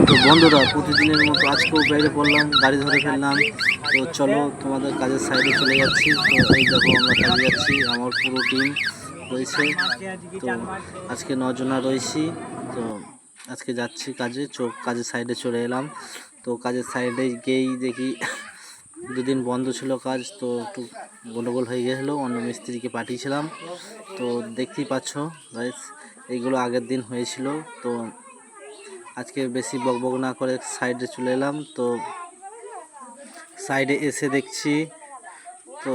তো বন্ধুরা, প্রতিদিনের মতো আজকেও বাইরে পড়লাম, গাড়ি ধরে ফেললাম। তো চলো তোমাদের কাজের সাইডে চলে যাচ্ছি। তো এই দেখো আমরা কাজে যাচ্ছি, আমার পুরো টিম রয়েছে। তো আজকে 9 জনা রয়েছি। তো আজকে যাচ্ছি কাজে, কাজের সাইডে চলে এলাম। তো কাজের সাইডে গিয়েই দেখি দুদিন বন্ধ ছিল কাজ, তো একটু গন্ডগোল হয়ে গেছিলো, অন্য মিস্ত্রিকে পাঠিয়েছিলাম। তো দেখতেই পাচ্ছ গাইস, এইগুলো আগের দিন হয়েছিল। তো আজকে বেশি বকবক না করে সাইডে চলে এলাম। তো সাইডে এসে দেখছি তো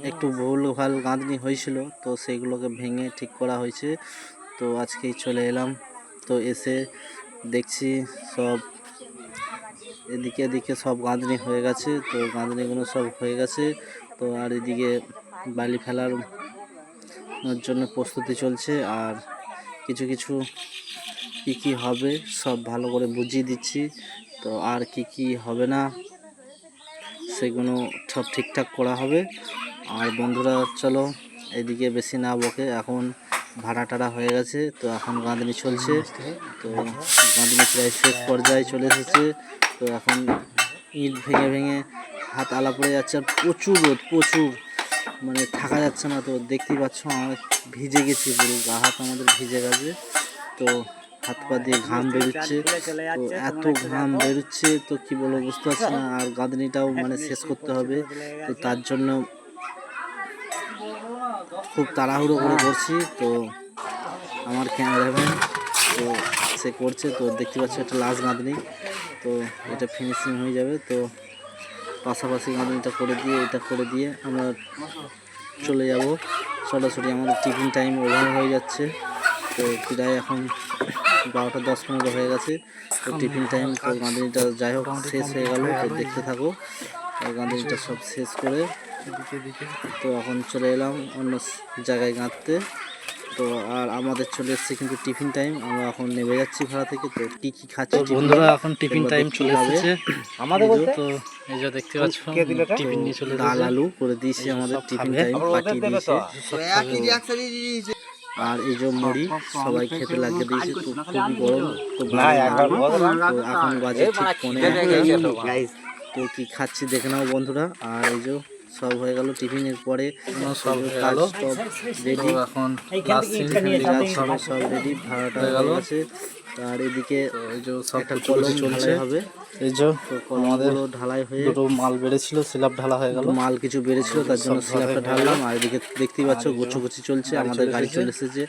একটু ভুলভাল গাঁথনি হয়েছিল, তো সেইগুলোকে ভেঙে ঠিক করা হয়েছে। তো আজকেই চলে এলাম। তো এসে দেখছি সব এদিকে এদিকে সব গাঁথনি হয়ে গেছে। তো গাঁথনিগুলো সব হয়ে গেছে। তো আর এদিকে বালি ফেলার জন্য প্রস্তুতি চলছে। আর কিছু কিছু কি হবে সব ভালো করে বুঝিয়ে দিচ্ছি। তো আর কি হবে না সেগুলো সব ঠিকঠাক করা হবে। আর বন্ধুরা চলো, এদিকে বেশি না বকে, এখন ভাড়া টাড়া হয়ে গেছে। তো এখন গাঁথনি চলছে। তো গাঁথনি প্রায় শেষ পর্যায়ে চলে এসেছে। তো এখন ইট ভেঙে ভেঙে হাত আলা পড়ে যাচ্ছে। আর প্রচুর রোদ, প্রচুর, মানে থাকা যাচ্ছে না। তো দেখতেই পাচ্ছ আমার ভিজে গেছি, পুরো গা হাত আমাদের ভিজে গেছে। তো হাত পা দিয়ে ঘাম বেরোচ্ছে, তো এত ঘাম বেরোচ্ছে তো কি বলবো বুঝতে পারছি না। আর গাঁথনিটাও মানে শেষ করতে হবে। তো তার জন্য খুব তাড়াহুড়ো করে করছি। তো আমার ক্যামেরাম্যান তো সে করছে। তো দেখতে পাচ্ছি একটা লাস্ট গাঁথনি, তো এটা ফিনিশিং হয়ে যাবে। তো পাশাপাশি গাঁথনিটা করে দিয়ে এটা করে দিয়ে আমরা চলে যাব সরাসরি। আমাদের টিফিন টাইম ওভার হয়ে যাচ্ছে। তো প্রায় এখন 12টা 10-15 হয়ে গেছে। তো টিফিন টাইম। তো গাঁথনিটা যাই হোক শেষ হয়ে গেল। তো দেখতে থাকো। তো গাঁথনিটা সব শেষ করে তো এখন চলে এলাম অন্য জায়গায় গাঁথতে। তো আর আমাদের চলে এসছে কিন্তু টিফিন টাইম। আমরা এখন নেমে যাচ্ছি ভাড়া থেকে। তো কি খাচ্ছি বন্ধুরা, এখন টিফিন টাইম চলে এসেছে আমাদের। তো এই যে দেখতে পাচ্ছ টিফিন নিয়ে চলে ডাল আলু করে দিয়েছি, আমাদের টিফিন টাইম পাঠিয়ে দিয়েছে। আর এই যে মুড়ি সবাই খেতে লাগিয়ে দিয়েছে। তো খুবই গরম। তো এখন বাজে ঠিক 15:30। তো কি খাচ্ছি দেখে নাও বন্ধুরা। আর এই যে সব হয়ে গেল টিফিনের পরে, সব কাজ সব রেডি, এখন সব রেডি, ভাড়াটা হয়ে গেছে। আর এদিকে এই যে সব একটা কলম চলছে হবে। এই যে আমাদের ঢালাই হয়ে দুটো মাল বেড়েছিল, স্ল্যাব ঢালা হয়ে গেল। মাল কিছু বেড়েছিল, তার জন্য স্ল্যাবটা ঢাললাম। আর এদিকে দেখতেই পাচ্ছ গুছোগুছি চলছে। আমাদের গাড়ি চলে এসেছে।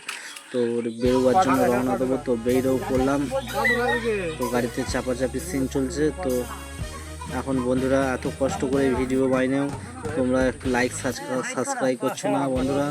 তো বেরোবার জন্য রওনা দেবো। তো বেরিয়েও পড়লাম। তো গাড়িতে চাপাচাপি সিন চলছে। তো এখন বন্ধুরা এত কষ্ট করে ভিডিও বানিয়েও তোমরা একটু লাইক সাবস্ক্রাইব করছো না বন্ধুরা।